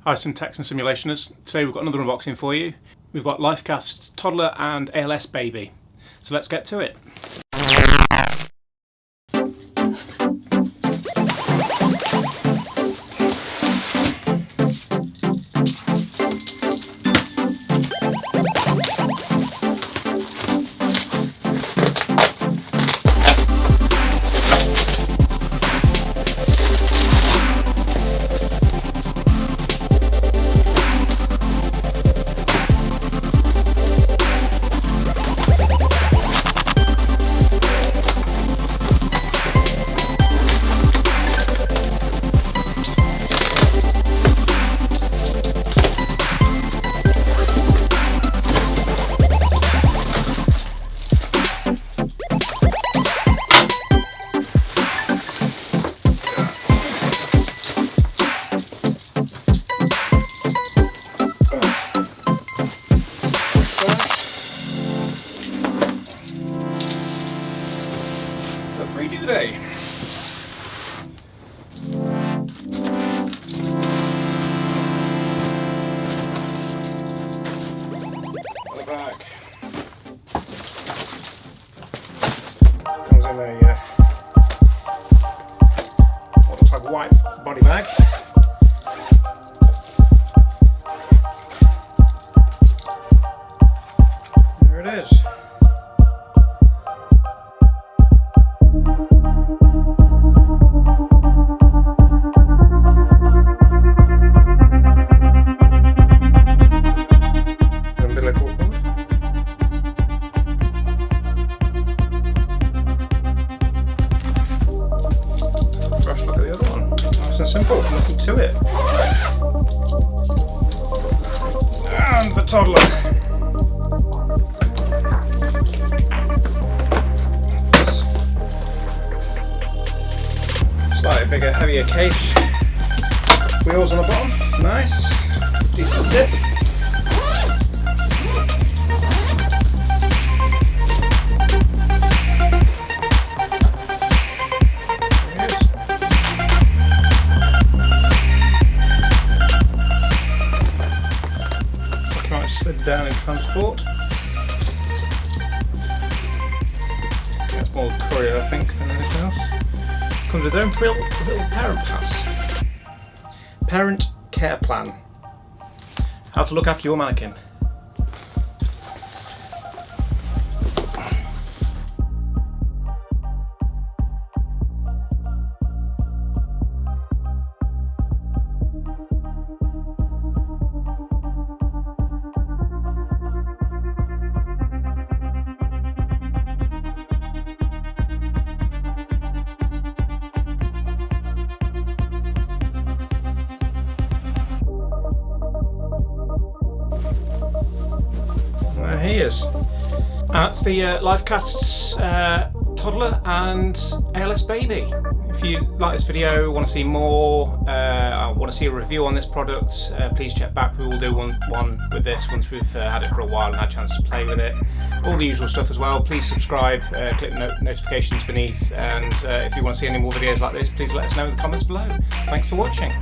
Hi Syntax and Simulationers. Today we've got another unboxing for you. We've got LifeCast Toddler and ALS Baby. So let's get to it. Redo day. On the back comes in a what looks like a white body bag. There it is. Simple, nothing to it. And the toddler. Slightly bigger, heavier case. Wheels on the bottom, nice. Decent zip. Slid down in transport. That's more courier, I think, than anything else. Comes with their own little parent pass. Parent care plan. How to look after your mannequin. He is. That's the LifeCast's Toddler and ALS Baby. If you like this video, want to see more, want to see a review on this product, please check back. We will do one with this once we've had it for a while and had a chance to play with it. All the usual stuff as well. Please subscribe, click the notifications beneath, and if you want to see any more videos like this, please let us know in the comments below. Thanks for watching.